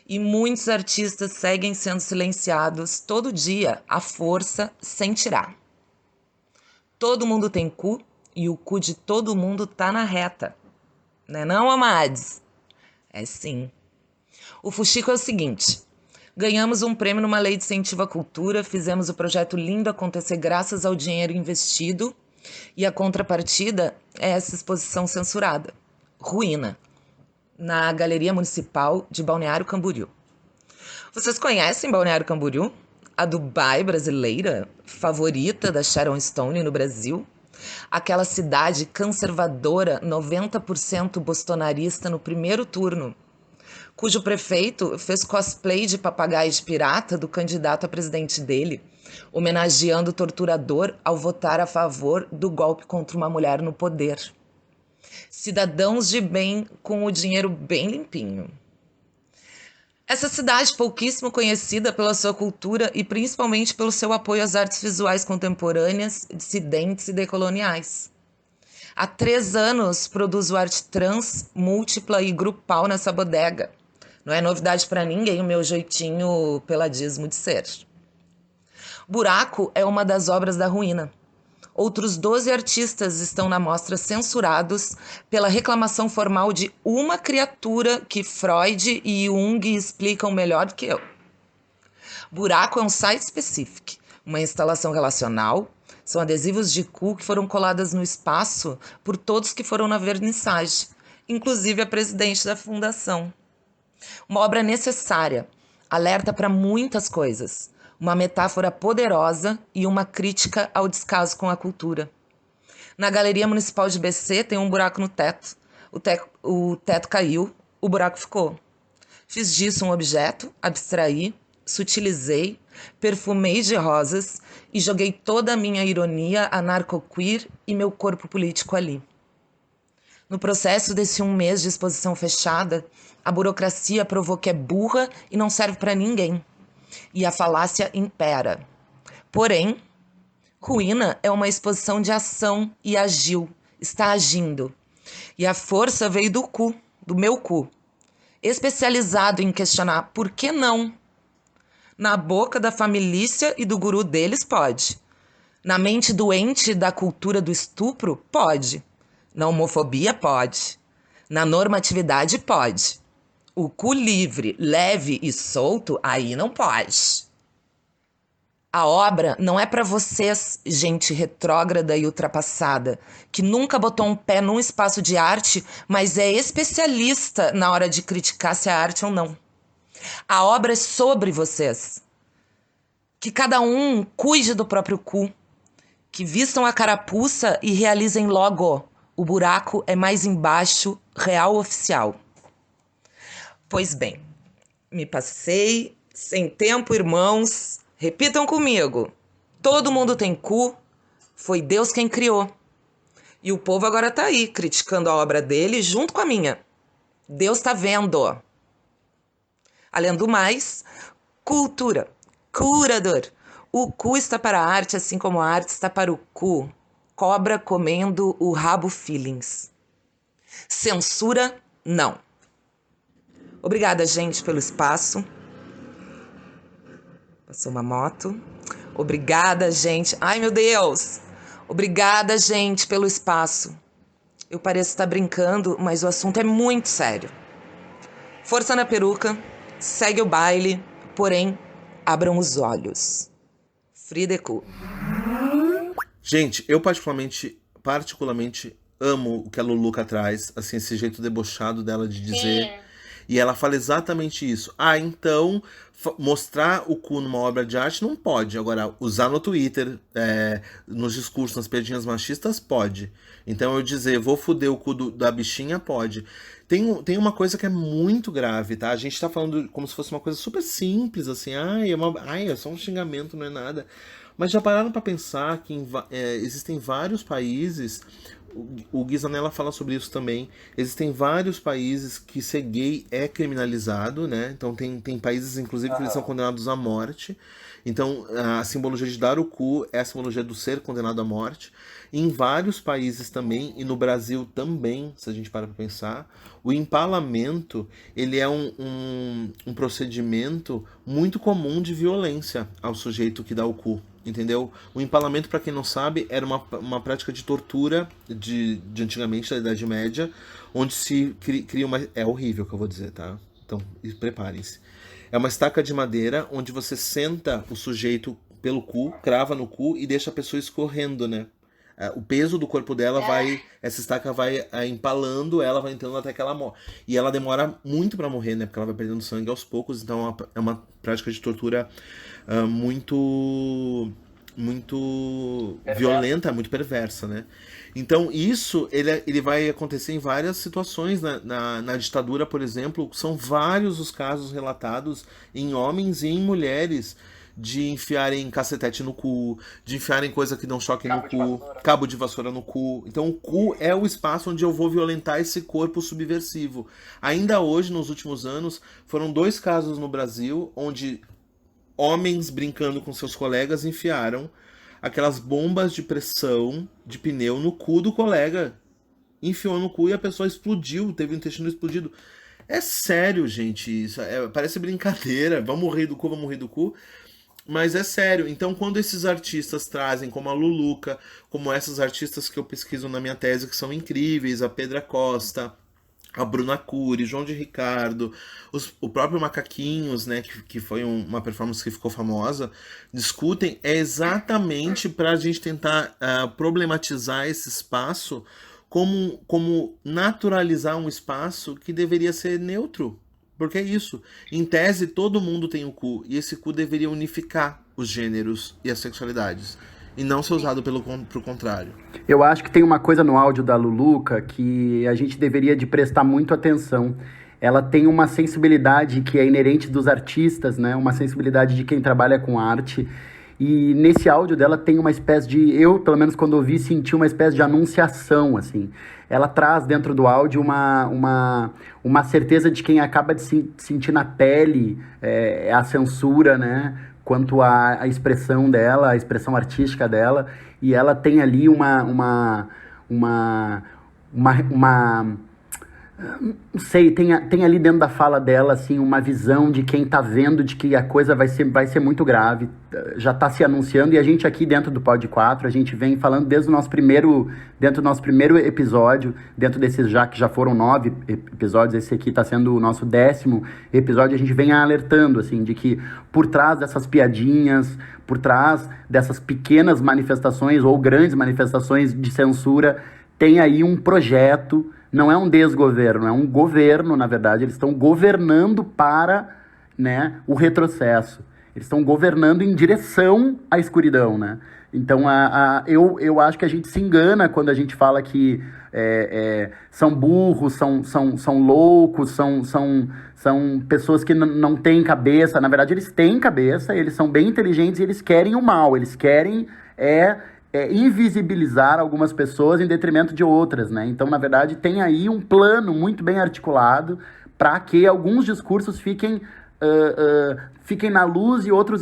e muitos artistas seguem sendo silenciados todo dia, à força, sem tirar. Todo mundo tem cu e o cu de todo mundo tá na reta. Né não, Amades? É sim. O fuxico é o seguinte: ganhamos um prêmio numa lei de incentivo à cultura, fizemos o projeto lindo acontecer graças ao dinheiro investido e a contrapartida é essa exposição censurada. Ruína. Na Galeria Municipal de Balneário Camboriú. Vocês conhecem Balneário Camboriú? A Dubai brasileira, favorita da Sharon Stone no Brasil? Aquela cidade conservadora, 90% bolsonarista no primeiro turno, cujo prefeito fez cosplay de papagaio de pirata do candidato a presidente dele, homenageando o torturador ao votar a favor do golpe contra uma mulher no poder. Cidadãos de bem com o dinheiro bem limpinho. Essa cidade, pouquíssimo conhecida pela sua cultura e principalmente pelo seu apoio às artes visuais contemporâneas, dissidentes e decoloniais. Há 3 anos produzo arte trans, múltipla e grupal nessa bodega. Não é novidade para ninguém o meu jeitinho peladismo de ser. Buraco é uma das obras da ruína. Outros 12 artistas estão na mostra censurados pela reclamação formal de uma criatura que Freud e Jung explicam melhor do que eu. Buraco é um site específico, uma instalação relacional. São adesivos de cu que foram coladas no espaço por todos que foram na vernissage, inclusive a presidente da fundação. Uma obra necessária, alerta para muitas coisas. Uma metáfora poderosa e uma crítica ao descaso com a cultura. Na Galeria Municipal de BC tem um buraco no teto. O teto caiu, o buraco ficou. Fiz disso um objeto, abstraí, sutilizei, perfumei de rosas e joguei toda a minha ironia anarco-queer e meu corpo político ali. No processo desse 1 mês de exposição fechada, a burocracia provou que é burra e não serve para ninguém. E a falácia impera. Porém, Ruína é uma exposição de ação e agiu, está agindo. E a força veio do cu, do meu cu, especializado em questionar por que não. Na boca da família e do guru deles, pode. Na mente doente da cultura do estupro, pode. Na homofobia, pode. Na normatividade, pode. O cu livre, leve e solto, aí não pode. A obra não é para vocês, gente retrógrada e ultrapassada, que nunca botou um pé num espaço de arte, mas é especialista na hora de criticar se é arte ou não. A obra é sobre vocês. Que cada um cuide do próprio cu. Que vistam a carapuça e realizem logo. O buraco é mais embaixo, real oficial. Pois bem, me passei, sem tempo, irmãos. Repitam comigo. Todo mundo tem cu, foi Deus quem criou. E o povo agora tá aí, criticando a obra dele junto com a minha. Deus tá vendo. Além do mais, cultura, curador. O cu está para a arte, assim como a arte está para o cu. Cobra comendo o rabo feelings. Censura, não. Obrigada, gente, pelo espaço. Passou uma moto. Obrigada, gente. Ai, meu Deus. Obrigada, gente, pelo espaço. Eu pareço estar brincando, mas o assunto é muito sério. Força na peruca. Segue o baile. Porém, abram os olhos. Frideku. Gente, eu particularmente amo o que a Luluca traz, assim, esse jeito debochado dela de dizer. Sim. E ela fala exatamente isso. Ah, então mostrar o cu numa obra de arte não pode. Agora, usar no Twitter, nos discursos, nas piadinhas machistas, pode. Então eu dizer, vou foder o cu da bichinha, pode. Tem uma coisa que é muito grave, tá? A gente tá falando como se fosse uma coisa super simples, assim. É só um xingamento, não é nada. Mas já pararam pra pensar que existem vários países... O Guizanella fala sobre isso também. Existem vários países que ser gay é criminalizado, né? Então tem países, inclusive, que eles são condenados à morte. Então a simbologia de dar o cu é a simbologia do ser condenado à morte. Em vários países também, e no Brasil também, se a gente para pra pensar, o empalamento, ele é um procedimento muito comum de violência ao sujeito que dá o cu. Entendeu? O empalamento, para quem não sabe, era uma prática de tortura de antigamente, da Idade Média, onde se cria uma... É horrível o que eu vou dizer, tá? Então, preparem-se. É uma estaca de madeira onde você senta o sujeito pelo cu, crava no cu e deixa a pessoa escorrendo, né? O peso do corpo dela vai. Essa estaca vai empalando ela, vai entrando até que ela morre. E ela demora muito pra morrer, né? Porque ela vai perdendo sangue aos poucos. Então é uma prática de tortura muito violenta, muito perversa, né? Então isso ele vai acontecer em várias situações na ditadura, por exemplo. São vários os casos relatados em homens e em mulheres de enfiarem cacetete no cu, de enfiarem coisa que não choque no cu, cabo de vassoura no cu. Então o cu é o espaço onde eu vou violentar esse corpo subversivo. Ainda hoje, nos últimos anos, foram 2 casos no Brasil onde homens brincando com seus colegas enfiaram aquelas bombas de pressão de pneu no cu do colega. Enfiou no cu e a pessoa explodiu, teve o intestino explodido. É sério, gente, isso parece brincadeira. Vamos rir do cu. Mas é sério. Então, quando esses artistas trazem, como a Luluca, como essas artistas que eu pesquiso na minha tese, que são incríveis, a Pedra Costa, a Bruna Cury, João de Ricardo, o próprio Macaquinhos, né, que foi uma performance que ficou famosa, discutem, é exatamente para a gente tentar problematizar esse espaço como naturalizar um espaço que deveria ser neutro. Porque é isso. Em tese, todo mundo tem o cu. E esse cu deveria unificar os gêneros e as sexualidades. E não ser usado pro contrário. Eu acho que tem uma coisa no áudio da Luluca que a gente deveria de prestar muito atenção. Ela tem uma sensibilidade que é inerente dos artistas, né? Uma sensibilidade de quem trabalha com arte. E nesse áudio dela tem uma espécie de... Eu, pelo menos quando ouvi, senti uma espécie de anunciação, assim. Ela traz dentro do áudio uma certeza de quem acaba de sentir na pele a censura, né? Quanto à expressão dela, a expressão artística dela. E ela tem ali uma não sei, tem ali dentro da fala dela, assim, uma visão de quem tá vendo de que a coisa vai ser muito grave, já tá se anunciando, e a gente aqui dentro do Pod 4, a gente vem falando dentro do nosso primeiro episódio, dentro desses que já foram 9 episódios, esse aqui tá sendo o nosso 10º episódio, a gente vem alertando, assim, de que por trás dessas piadinhas, por trás dessas pequenas manifestações ou grandes manifestações de censura, tem aí um projeto. Não é um desgoverno, é um governo, na verdade. Eles estão governando para, né, o retrocesso. Eles estão governando em direção à escuridão, né? Então, eu acho que a gente se engana quando a gente fala que são burros, são loucos, são pessoas que não têm cabeça. Na verdade, eles têm cabeça, eles são bem inteligentes e eles querem o mal. Eles querem invisibilizar algumas pessoas em detrimento de outras, né? Então, na verdade, tem aí um plano muito bem articulado para que alguns discursos fiquem na luz e outros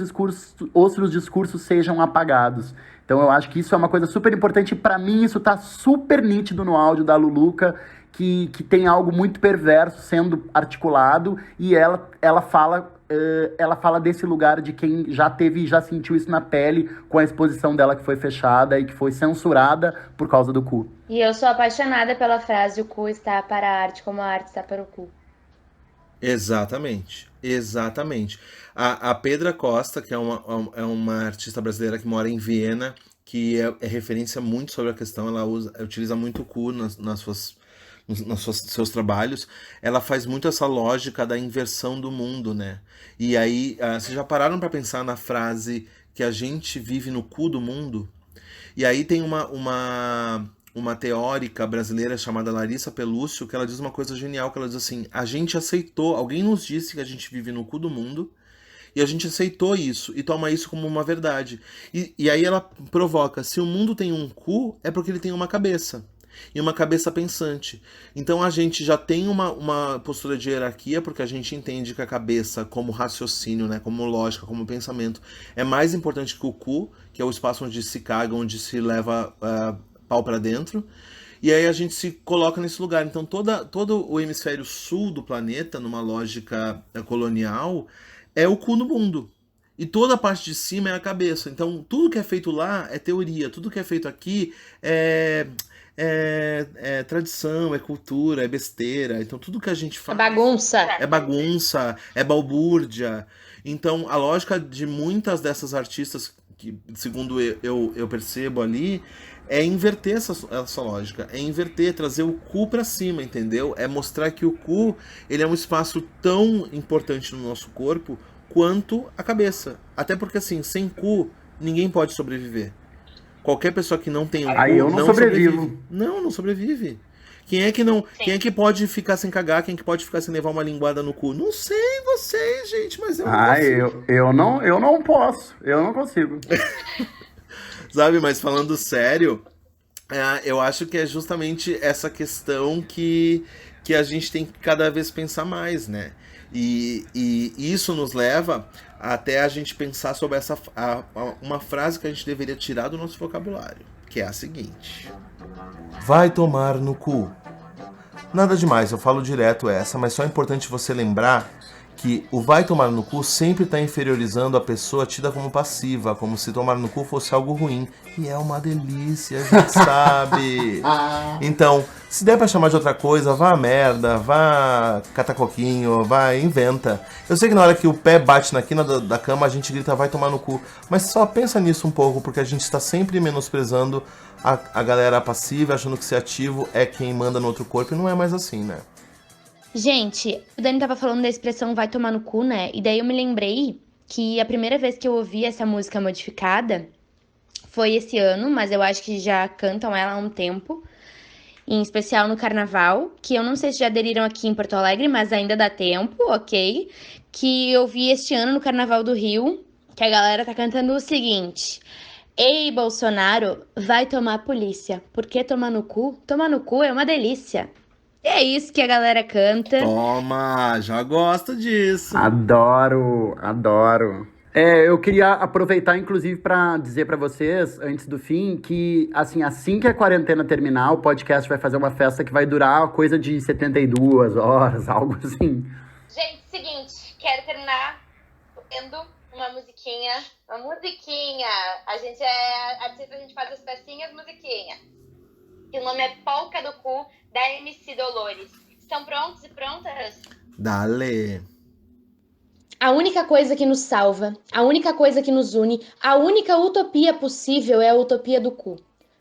discursos sejam apagados. Então, eu acho que isso é uma coisa super importante e, para mim, isso tá super nítido no áudio da Luluca, que tem algo muito perverso sendo articulado e ela fala desse lugar de quem já sentiu isso na pele com a exposição dela que foi fechada e que foi censurada por causa do cu. E eu sou apaixonada pela frase: o cu está para a arte como a arte está para o cu. Exatamente. A Pedra Costa, que é uma artista brasileira que mora em Viena, que é referência muito sobre a questão, ela utiliza muito o cu nos seus trabalhos, ela faz muito essa lógica da inversão do mundo, né? E aí, vocês já pararam para pensar na frase que a gente vive no cu do mundo? E aí tem uma teórica brasileira chamada Larissa Pelúcio, que ela diz uma coisa genial, que ela diz assim: a gente aceitou, alguém nos disse que a gente vive no cu do mundo, e a gente aceitou isso, e toma isso como uma verdade. E aí ela provoca: se o mundo tem um cu, é porque ele tem uma cabeça. E uma cabeça pensante. Então a gente já tem uma postura de hierarquia, porque a gente entende que a cabeça, como raciocínio, né, como lógica, como pensamento, é mais importante que o cu, que é o espaço onde se caga, onde se leva pau para dentro. E aí a gente se coloca nesse lugar. Então todo o hemisfério sul do planeta, numa lógica colonial, é o cu no mundo. E toda a parte de cima é a cabeça. Então tudo que é feito lá é teoria, tudo que é feito aqui é tradição, é cultura, é besteira. Então tudo que a gente faz é bagunça, é balbúrdia. Então a lógica de muitas dessas artistas que segundo eu percebo ali, é inverter essa lógica, é inverter, trazer o cu pra cima, entendeu? É mostrar que o cu, ele é um espaço tão importante no nosso corpo quanto a cabeça. Até porque, assim, sem cu, ninguém pode sobreviver. Qualquer pessoa que não tem um cu, eu não sobrevivo. sobrevive. Não sobrevive. Quem é que pode ficar sem cagar? Quem é que pode ficar sem levar uma linguada no cu? Não sei vocês, gente, mas eu não consigo. Eu não posso. Eu não consigo. Sabe, mas falando sério, eu acho que é justamente essa questão que a gente tem que cada vez pensar mais, né? E isso nos leva até a gente pensar sobre uma frase que a gente deveria tirar do nosso vocabulário, que é a seguinte: vai tomar no cu. Nada demais, eu falo direto essa, mas só é importante você lembrar que o vai tomar no cu sempre está inferiorizando a pessoa tida como passiva, como se tomar no cu fosse algo ruim. E é uma delícia, a gente sabe. Então, se der pra chamar de outra coisa, vá a merda, vá catar coquinho, vá, inventa. Eu sei que na hora que o pé bate na quina da cama, a gente grita vai tomar no cu. Mas só pensa nisso um pouco, porque a gente está sempre menosprezando a galera passiva, achando que ser ativo é quem manda no outro corpo, e não é mais assim, né? Gente, o Dani tava falando da expressão vai tomar no cu, né? E daí eu me lembrei que a primeira vez que eu ouvi essa música modificada foi esse ano, mas eu acho que já cantam ela há um tempo, em especial no Carnaval, que eu não sei se já aderiram aqui em Porto Alegre, mas ainda dá tempo, ok? Que eu vi este ano no Carnaval do Rio, que a galera tá cantando o seguinte: ei, Bolsonaro, vai tomar a polícia, porque tomar no cu é uma delícia. E é isso que a galera canta. Toma, já gosto disso. Adoro. Eu queria aproveitar, inclusive, para dizer para vocês, antes do fim, que assim que a quarentena terminar, o podcast vai fazer uma festa que vai durar coisa de 72 horas, algo assim. Gente, seguinte, quero terminar tendo uma musiquinha. A gente é artista, a gente faz as pecinhas, musiquinha. E o nome é Polca do Cu, da MC Dolores. Estão prontos e prontas? Dale. A única coisa que nos salva, a única coisa que nos une, a única utopia possível é a utopia do cu.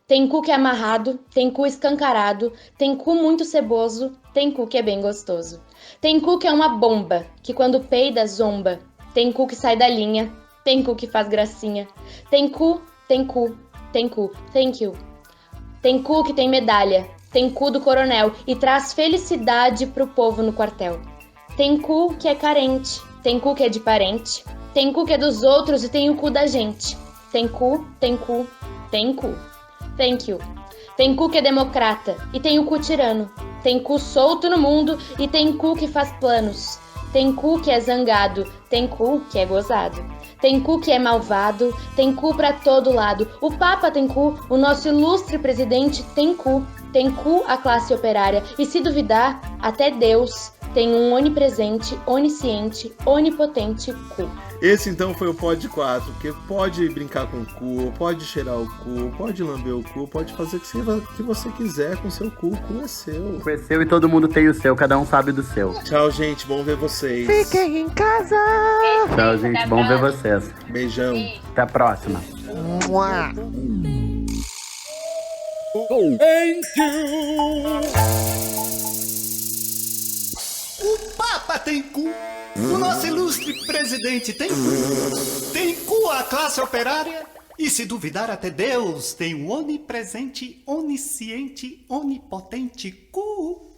Tem cu que é amarrado, tem cu escancarado, tem cu muito ceboso, tem cu que é bem gostoso. Tem cu que é uma bomba, que quando peida zomba. Tem cu que sai da linha, tem cu que faz gracinha. Tem cu, thank you. Tem cu que tem medalha, tem cu do coronel e traz felicidade pro povo no quartel. Tem cu que é carente, tem cu que é de parente, tem cu que é dos outros e tem o cu da gente. Tem cu, thank you. Tem cu que é democrata e tem o cu tirano. Tem cu solto no mundo e tem cu que faz planos. Tem cu que é zangado, tem cu que é gozado. Tem cu que é malvado, tem cu pra todo lado. O Papa tem cu, o nosso ilustre presidente tem cu a classe operária. E se duvidar, até Deus tem um onipresente, onisciente, onipotente cu. Esse então foi o Pod 4, que pode brincar com o cu, pode cheirar o cu, pode lamber o cu, pode fazer o que você quiser com seu cu. O cu é seu. O cu é seu e todo mundo tem o seu, cada um sabe do seu. Tchau, gente, bom ver vocês. Fiquem em casa! Tchau, gente, bom ver vocês. Beijão. Até a próxima. Mua. O Papa tem cu, o nosso ilustre presidente tem cu. Tem cu a classe operária, e se duvidar até Deus tem um onipresente, onisciente, onipotente cu.